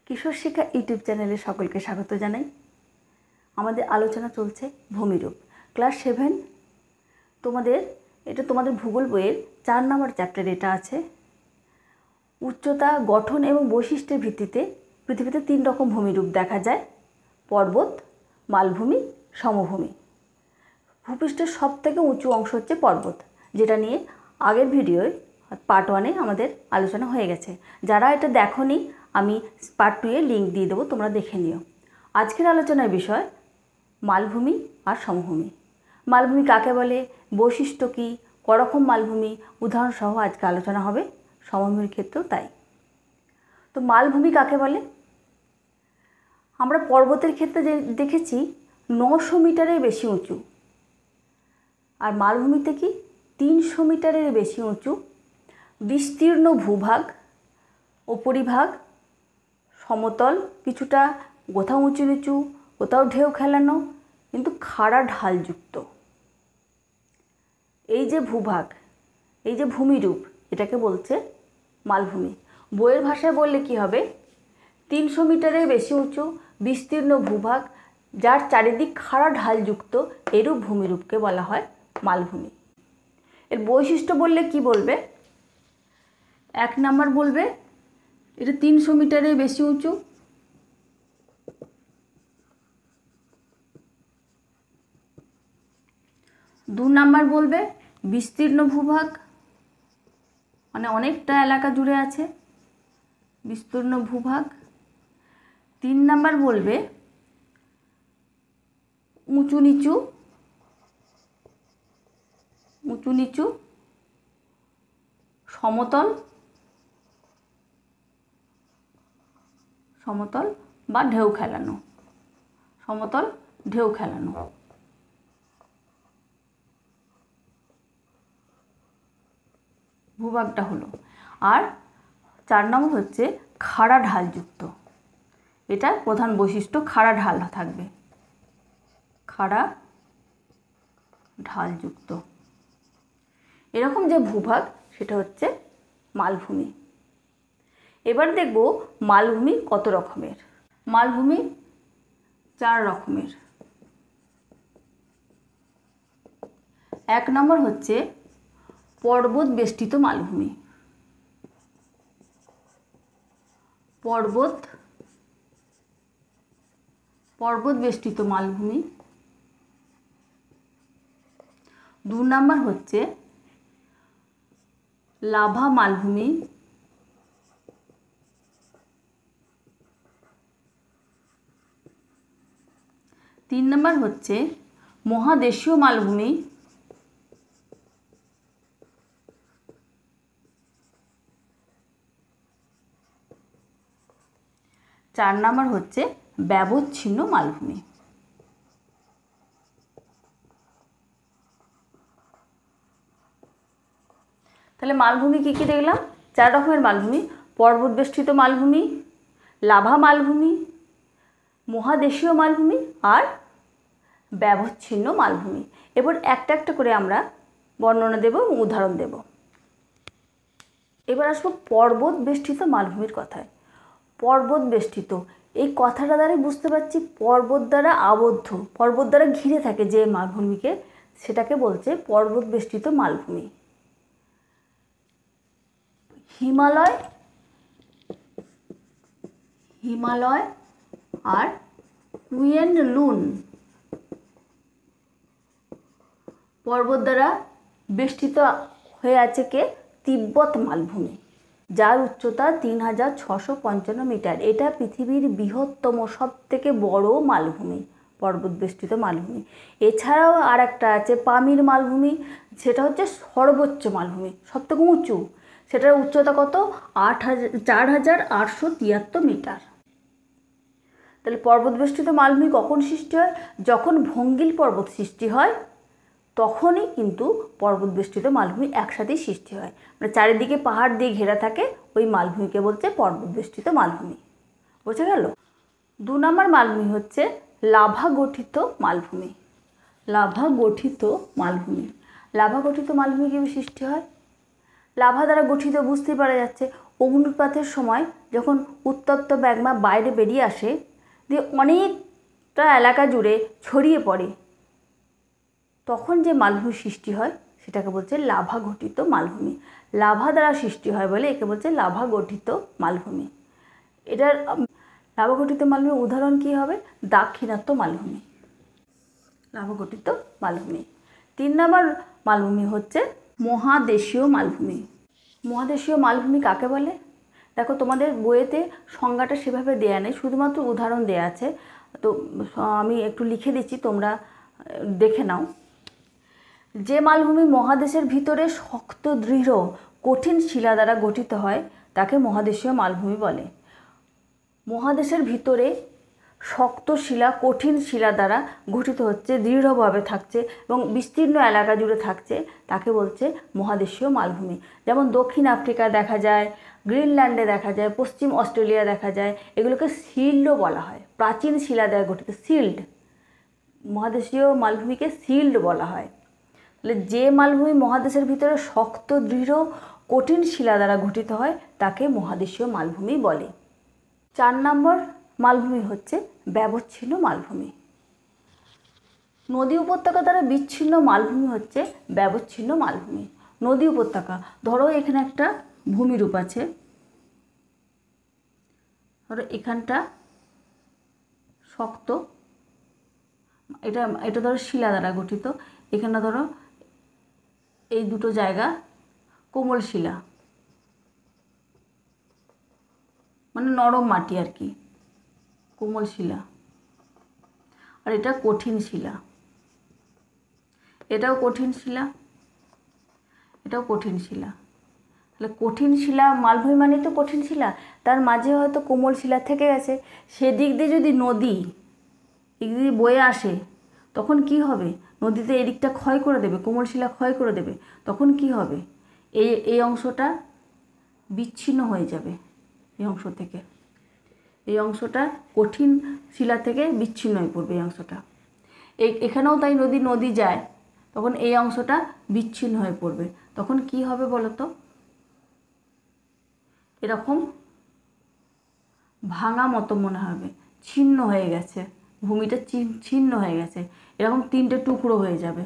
কিশোর শিক্ষা ইউটিউব চ্যানেলে সকলকে স্বাগত জানাই। আমাদের আলোচনা চলছে ভূমিরূপ, ক্লাস 7। তোমাদের ভূগোল বইয়ের 4 নম্বর চ্যাপ্টার এটা আছে। উচ্চতা, গঠন এবং বৈশিষ্ট্যের ভিত্তিতে পৃথিবীতে 3 রকম ভূমিরূপ দেখা যায়: পর্বত, মালভূমি, সমভূমি। ভূপৃষ্ঠের সবথেকে উঁচু অংশ হচ্ছে পর্বত, যেটা নিয়ে আগের ভিডিওয় পার্ট 1-এ আমাদের আলোচনা হয়ে গেছে। যারা এটা দেখোনি, আমি পার্ট 2-এ লিঙ্ক দিয়ে দেবো, তোমরা দেখে নিও। আজকের আলোচনার বিষয় মালভূমি আর সমভূমি। মালভূমি কাকে বলে, বৈশিষ্ট্য কী, করকম মালভূমি, উদাহরণসহ আজকে আলোচনা হবে। সমভূমির ক্ষেত্রেও তাই। তো মালভূমি কাকে বলে? আমরা পর্বতের ক্ষেত্রে যে দেখেছি 900 মিটারের বেশি উঁচু, আর মালভূমিতে কি 300 মিটারের বেশি উঁচু, বিস্তীর্ণ ভূভাগ, উপরিভাগ সমতল, কিছুটা কোথাও উঁচু নিচু, কোথাও ঢেউ খেলানো, কিন্তু খাড়া ঢালযুক্ত। এই যে ভূভাগ, এই যে ভূমিরূপ, এটাকে বলছে মালভূমি। বইয়ের ভাষায় বললে কি হবে? 300 মিটারের বেশি উঁচু, বিস্তীর্ণ ভূভাগ, যার চারিদিক খাড়া ঢালযুক্ত, এরূপ ভূমিরূপকে বলা হয় মালভূমি। এর বৈশিষ্ট্য বললে কি বলবে? 1 নাম্বার বলবে এটা 300 মিটারের বেশি উঁচু। 2 নাম্বার বলবে বিস্তীর্ণ ভূভাগ, মানে অনেকটা এলাকা জুড়ে আছে, বিস্তীর্ণ ভূভাগ। 3 নাম্বার বলবে উঁচু নিচু, উঁচু নিচু, সমতল, সমতল বা ঢেউ খেলানো, সমতল ঢেউ খেলানো। ভূভাগটা হলো। আর 4 নম্বর হচ্ছে খাড়া ঢালযুক্ত। এটার প্রধান বৈশিষ্ট্য খাড়া ঢাল থাকবে, খাড়া ঢালযুক্ত। এরকম যে ভূভাগ, সেটা হচ্ছে মালভূমি। এবার দেখব মালভূমি কত রকমের। মালভূমি 4 রকমের। 1 নম্বর হচ্ছে পর্বত বেষ্টিত মালভূমি। পর্বত বেষ্টিত মালভূমি। 2 নম্বর হচ্ছে লাভা মালভূমি। 3 নম্বর হচ্ছে মহাদেশীয় মালভূমি। 4 নম্বর হচ্ছে ব্যবচ্ছিন্ন মালভূমি। তাহলে মালভূমি কী কী দেখলাম? 4 রকমের মালভূমি: পর্বত বেষ্টিত মালভূমি, লাভা মালভূমি, মহাদেশীয় মালভূমি আর ব্যবচ্ছিন্ন মালভূমি। এবার একটা একটা করে আমরা বর্ণনা দেব এবং উদাহরণ দেব। এবার আসবো পর্বত বেষ্টিত মালভূমির কথায়। পর্বত বেষ্টিত, এই কথাটা দ্বারাই বুঝতে পারছি পর্বত দ্বারা আবদ্ধ, পর্বত দ্বারা ঘিরে থাকে যে মালভূমিকে, সেটাকে বলছে পর্বত বেষ্টিত মালভূমি। হিমালয় আর কুয়েনলুন পর্বত দ্বারা বেষ্টিত হয়ে আছে কে? তিব্বত মালভূমি, যার উচ্চতা 3655 মিটার। এটা পৃথিবীর বৃহত্তম, সবথেকে বড় মালভূমি, পর্বত বেষ্টিত মালভূমি। এছাড়াও আর একটা আছে পামির মালভূমি, সেটা হচ্ছে সর্বোচ্চ মালভূমি, সবথেকে উঁচু। সেটার উচ্চতা কত? 4873 মিটার। তাহলে পর্বত বেষ্টিত মালভূমি কখন সৃষ্টি হয়? যখন ভঙ্গিল পর্বত সৃষ্টি হয়, তখনই কিন্তু পর্বত বেষ্টিত মালভূমি একসাথেই সৃষ্টি হয়। মানে চারিদিকে পাহাড় দিয়ে ঘেরা থাকে, ওই মালভূমিকে বলছে পর্বত বেষ্টিত মালভূমি। বোঝা গেল? 2 নম্বর মালভূমি হচ্ছে লাভা গঠিত মালভূমি। লাভা গঠিত মালভূমি। লাভা গঠিত মালভূমি কীভাবে সৃষ্টি হয়? লাভা দ্বারা গঠিত বুঝতেই পারা যাচ্ছে, অগ্নুৎপাতের সময় যখন উত্তপ্ত ম্যাগমা বাইরে বেরিয়ে আসে, দিয়ে অনেকটা এলাকা জুড়ে ছড়িয়ে পড়ে, তখন যে মালভূমি সৃষ্টি হয় সেটাকে বলছে লাভা গঠিত মালভূমি। লাভা দ্বারা সৃষ্টি হয় বলে একে বলছে লাভা গঠিত মালভূমি। এটার লাভা গঠিত মালভূমির উদাহরণ কী হবে? দাক্ষিণাত্য মালভূমি, লাভা গঠিত মালভূমি। 3 নম্বর মালভূমি হচ্ছে মহাদেশীয় মালভূমি। মহাদেশীয় মালভূমি কাকে বলে? দেখো, তোমাদের বইয়েতে সংজ্ঞাটা সেভাবে দেয়া নেই, শুধুমাত্র উদাহরণ দেয়া আছে, তো আমি একটু লিখে দিচ্ছি, তোমরা দেখে নাও। যে মালভূমি মহাদেশের ভিতরে শক্ত, দৃঢ়, কঠিন শিলা দ্বারা গঠিত হয় তাকে মহাদেশীয় মালভূমি বলে। মহাদেশের ভিতরে শক্ত শিলা, কঠিন শিলা দ্বারা গঠিত হচ্ছে, দৃঢ়ভাবে থাকছে এবং বিস্তীর্ণ এলাকা জুড়ে থাকছে, তাকে বলছে মহাদেশীয় মালভূমি। যেমন দক্ষিণ আফ্রিকা দেখা যায়, গ্রিনল্যান্ডে দেখা যায়, পশ্চিম অস্ট্রেলিয়া দেখা যায়। এগুলোকে সিল্ডও বলা হয়, প্রাচীন শিলা দ্বারা গঠিত, সিল্ড। মহাদেশীয় মালভূমিকে সিল্ড বলা হয়। তাহলে যে মালভূমি মহাদেশের ভিতরে শক্ত, দৃঢ়, কঠিন শিলা দ্বারা গঠিত হয় তাকে মহাদেশীয় মালভূমি বলে। 4 নম্বর মালভূমি হচ্ছে ব্যবচ্ছিন্ন মালভূমি। নদী উপত্যকা দ্বারা বিচ্ছিন্ন মালভূমি হচ্ছে ব্যবচ্ছিন্ন মালভূমি। নদী উপত্যকা, ধরো এখানে একটা ভূমিরূপ আছে, ধরো এখানটা শক্ত, এটা ধরো শিলা দ্বারা গঠিত, এখানে ধরো এই দুটো জায়গা কোমল শিলা, মানে নরম মাটি আর কি, কোমল শিলা। আর এটা কঠিন শিলা, এটাও কঠিন শিলা, এটাও কঠিন শিলা। তাহলে কঠিন শিলা মালভূমি মানে তো কঠিন শিলা, তার মাঝে হয়তো কোমল শিলা থেকে গেছে। সেদিক দিয়ে যদি নদী এদিক দিয়ে বয়ে আসে তখন কি হবে? নদীতে এদিকটা ক্ষয় করে দেবে, কোমল শিলা ক্ষয় করে দেবে, তখন কি হবে? এই অংশটা বিচ্ছিন্ন হয়ে যাবে, এই অংশ থেকে, এই অংশটা কঠিন শিলা থেকে বিচ্ছিন্ন হয়ে পড়বে এই অংশটা। এখানেও তাই নদী যায়, তখন এই অংশটা বিচ্ছিন্ন হয়ে পড়বে, তখন কি হবে বলো তো? এরকম ভাঙা মতো মনে হবে, ছিন্ন হয়ে গেছে, ভূমিটা ছিন্ন হয়ে গেছে, এরকম 3টে টুকরো হয়ে যাবে।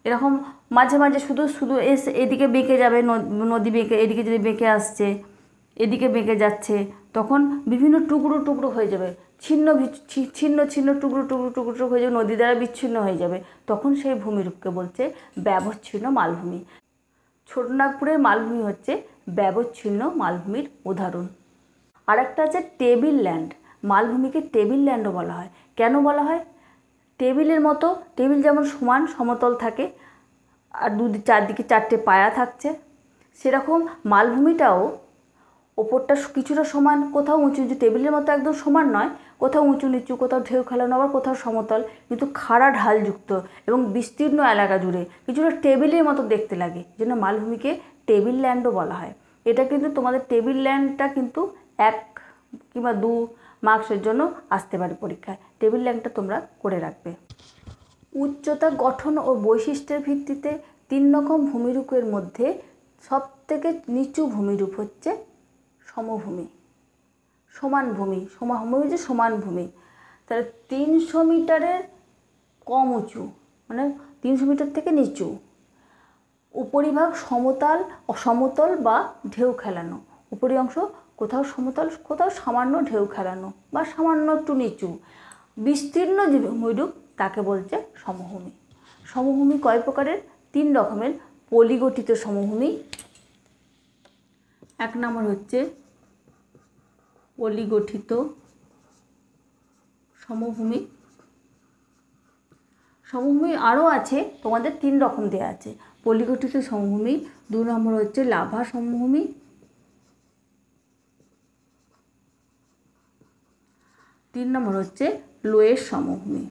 এরকম মাঝে মাঝে শুধু এদিকে বেঁকে যাবে, নদী বেঁকে এদিকে যদি বেঁকে আসছে, এদিকে বেঁকে যাচ্ছে, তখন বিভিন্ন টুকরো টুকরো হয়ে যাবে, ছিন্ন ছিন্ন টুকরো হয়ে যাবে, নদী দ্বারা বিচ্ছিন্ন হয়ে যাবে, তখন সেই ভূমিরূপকে বলছে ব্যবচ্ছিন্ন মালভূমি। ছোটনাগপুরের মালভূমি হচ্ছে ব্যবচ্ছিন্ন মালভূমির উদাহরণ। আর একটা আছে টেবিল ল্যান্ড। মালভূমিকে টেবিল ল্যান্ডও বলা হয়। কেন বলা হয়? টেবিলের মতো, টেবিল যেমন সমান সমতল থাকে আর চারদিকে 4টে পায়া থাকছে, সেরকম মালভূমিটাও ওপরটা কিছুটা সমান, কোথাও উঁচু নিচু, টেবিলের মতো একদম সমান নয়, কোথাও উঁচু নিচু, কোথাও ঢেউ খেলানো, আবার কোথাও সমতল, কিন্তু খাড়া ঢালযুক্ত এবং বিস্তীর্ণ এলাকা জুড়ে কিছুটা টেবিলের মতো দেখতে লাগে, জন্য মালভূমিকে টেবিল ল্যান্ডও বলা হয়। এটা কিন্তু তোমাদের টেবিল ল্যান্ডটা কিন্তু 1 কিংবা 2 মার্কসের জন্য আসতে পারে পরীক্ষায়, টেবিল ল্যান্ডটা তোমরা করে রাখবে। উচ্চতা, গঠন ও বৈশিষ্ট্যের ভিত্তিতে 3 রকম ভূমিরূপের মধ্যে সবথেকে নিচু ভূমিরূপ হচ্ছে সমভূমি, সমান ভূমি। সমভূমি হচ্ছে সমান ভূমি। তাহলে 300 মিটারের কম উঁচু, মানে 300 মিটার থেকে নিচু, উপরিভাগ সমতল বা ঢেউ খেলানো, উপরি অংশ কোথাও সমতল, কোথাও সামান্য ঢেউ খেলানো বা সামান্য একটু নিচু, বিস্তীর্ণ যে ভূমিরূপ তাকে বলছে সমভূমি। সমভূমি কয় প্রকারের? 3 রকমের। পলিগঠিত সমভূমি, 1 নম্বর হচ্ছে পলিগঠিত সমভূমি। সমভূমি আরও আছে, তোমাদের 3 রকম দেওয়া আছে। পলিগঠিত সমভূমি, 2 নম্বর হচ্ছে লাভা সমভূমি, 3 নম্বর হচ্ছে লোয়ের সমভূমি।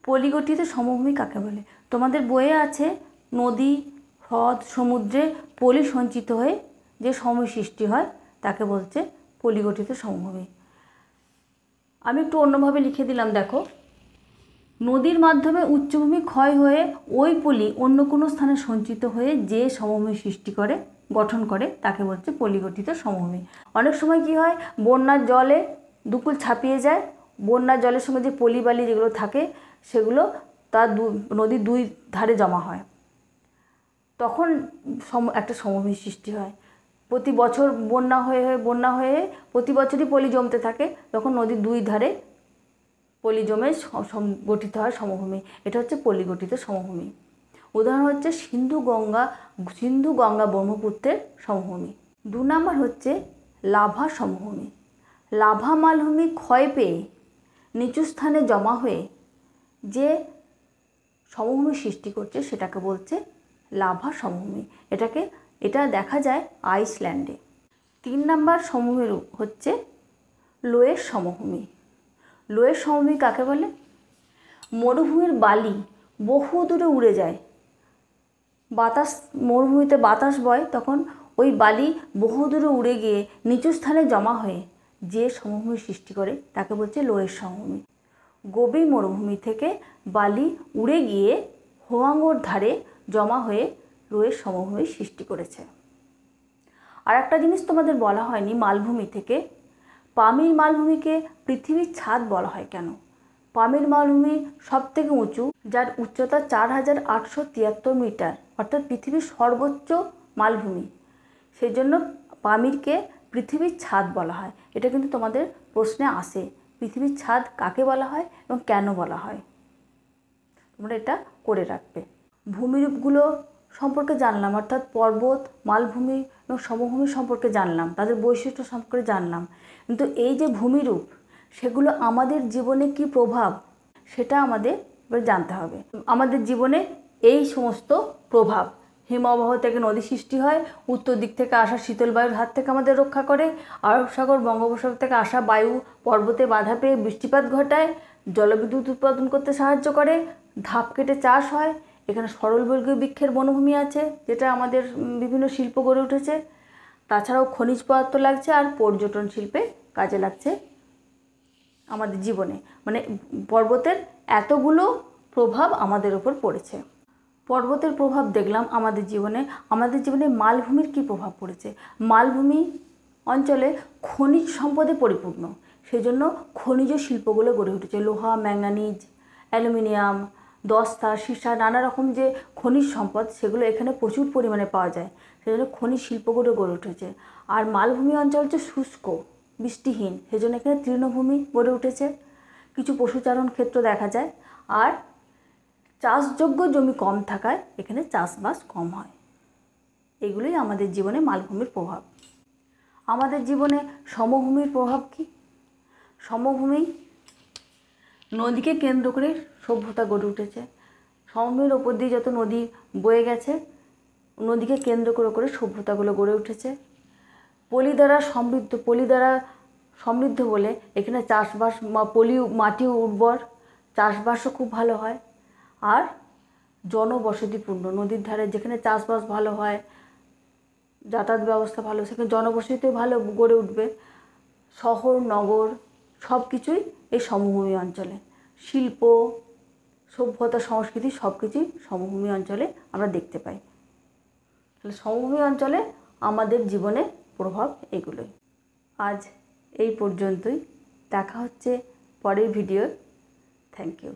পলিগঠিত সমভূমি কাকে বলে? তোমাদের বইয়ে আছে নদী, হ্রদ, সমুদ্রে পলি সঞ্চিত হয়ে যে সমভূমি সৃষ্টি হয় তাকে বলছে পলিগঠিত সমভূমি। আমি একটু অন্যভাবে লিখে দিলাম, দেখো। নদীর মাধ্যমে উচ্চভূমি ক্ষয় হয়ে ওই পলি অন্য কোনো স্থানে সঞ্চিত হয়ে যে সমভূমি সৃষ্টি করে, গঠন করে, তাকে বলছে পলিগঠিত সমভূমি। অনেক সময় কি হয়, বন্যার জলে দুকুল ছাপিয়ে যায়, বন্যার জলের সঙ্গে যে পলি বালি যেগুলো থাকে সেগুলো তার নদীর দুই ধারে জমা হয়, তখন একটা সমভূমি সৃষ্টি হয়। প্রতি বছর বন্যা হয়ে প্রতি বছরই পলি জমতে থাকে, তখন নদীর দুই ধারে পলি জমে গঠিত হয় সমভূমি। এটা হচ্ছে পলিগঠিত সমভূমি। উদাহরণ হচ্ছে সিন্ধু গঙ্গা ব্রহ্মপুত্রের সমভূমি। 2 নম্বর হচ্ছে লাভা সমভূমি। লাভা মালভূমি ক্ষয় পেয়ে নিচু স্থানে জমা হয়ে যে সমভূমি সৃষ্টি করছে সেটাকে বলছে লাভা সমভূমি। এটা দেখা যায় আইসল্যান্ডে। 3 নম্বর সমভূমি হচ্ছে লোয়ের সমভূমি। লোয়ের সমভূমি কাকে বলে? মরুভূমির বালি বহু দূরে উড়ে যায়, মরুভূমিতে বাতাস বয়, তখন ওই বালি বহু দূরে উড়ে গিয়ে নিচু স্থানে জমা হয়ে যে সমভূমি সৃষ্টি করে তাকে বলছে লোয়ের সমভূমি। গোবি মরুভূমি থেকে বালি উড়ে গিয়ে হোয়াংহোর ধারে জমা হয়ে লোয়ের সমভূমি সৃষ্টি করেছে। আর একটা জিনিস তোমাদের বলা হয়নি, মালভূমি থেকে পামির মালভূমিকে পৃথিবীর ছাদ বলা হয় কেন? পামির মালভূমি সবথেকে উঁচু, যার উচ্চতা 4873 মিটার, অর্থাৎ পৃথিবীর সর্বোচ্চ মালভূমি। সেই জন্য পামিরকে পৃথিবীর ছাদ বলা হয়। এটা কিন্তু তোমাদের প্রশ্নে আসে, পৃথিবীর ছাদ কাকে বলা হয় এবং কেন বলা হয়, তোমরা এটা করে রাখবে। ভূমিরূপগুলো সম্পর্কে জানলাম, অর্থাৎ পর্বত, মালভূমি এবং সমভূমি সম্পর্কে জানলাম, তাদের বৈশিষ্ট্য সম্পর্কে জানলাম। কিন্তু এই যে ভূমিরূপ, সেগুলো আমাদের জীবনে কি প্রভাব সেটা আমাদের জানতে হবে। আমাদের জীবনে এই সমস্ত প্রভাব, হিমবাহ থেকে নদী সৃষ্টি হয়, উত্তর দিক থেকে আসা শীতল বায়ুর হাত থেকে আমাদের রক্ষা করে, আরব সাগর বঙ্গোপসাগর থেকে আসা বায়ু পর্বতে বাধা পেয়ে বৃষ্টিপাত ঘটায়, জলবিদ্যুৎ উৎপাদন করতে সাহায্য করে, ধাপ কেটে চাষ হয়। এখানে সরলবর্গীয় বৃক্ষের বনভূমি আছে, যেটা আমাদের বিভিন্ন শিল্প গড়ে উঠেছে। তাছাড়াও খনিজ পদার্থ লাগছে, আর পর্যটন শিল্পে কাজে লাগছে আমাদের জীবনে। মানে পর্বতের এতগুলো প্রভাব আমাদের ওপর পড়েছে। পর্বতের প্রভাব দেখলাম আমাদের জীবনে মালভূমির কী প্রভাব পড়েছে। মালভূমি অঞ্চলে খনিজ সম্পদে পরিপূর্ণ, সেই জন্য খনিজ শিল্পগুলো গড়ে উঠেছে। লোহা, ম্যাঙ্গানিজ, অ্যালুমিনিয়াম, দস্তা, সীসা, নানা রকম যে খনিজ সম্পদ সেগুলো এখানে প্রচুর পরিমাণে পাওয়া যায়, সেই জন্য খনিজ শিল্পগুলো গড়ে উঠেছে। আর মালভূমি অঞ্চল হচ্ছে শুষ্ক, বৃষ্টিহীন, সেই জন্য এখানে তৃণভূমি গড়ে উঠেছে, কিছু পশুচারণ ক্ষেত্র দেখা যায়, আর চাষযোগ্য জমি কম থাকায় এখানে চাষবাস কম হয়। এগুলোই আমাদের জীবনে মালভূমির প্রভাব। আমাদের জীবনে সমভূমির প্রভাব কী? সমভূমি নদীকে কেন্দ্র করে সভ্যতা গড়ে উঠেছে। সমভূমির ওপর দিয়ে যত নদী বয়ে গেছে, নদীকে কেন্দ্র করে সভ্যতাগুলো গড়ে উঠেছে। পলি দ্বারা সমৃদ্ধ বলে এখানে চাষবাস, মাটি উর্বর, চাষবাসও খুব ভালো হয়। আর জনবসতিপূর্ণ, নদীর ধারে যেখানে চাষবাস ভালো হয়, যাতায়াত ব্যবস্থা ভালো, সেখানে জনবসতিও ভালো গড়ে উঠবে। শহর নগর সব কিছুই এই সমভূমি অঞ্চলে, শিল্প, সভ্যতা, সংস্কৃতি সব কিছুই সমভূমি অঞ্চলে আমরা দেখতে পাই। তাহলে সমভূমি অঞ্চলে আমাদের জীবনে প্রভাব এগুলোই। আজ এই পর্যন্তই, দেখা হচ্ছে পরের ভিডিও। Thank you.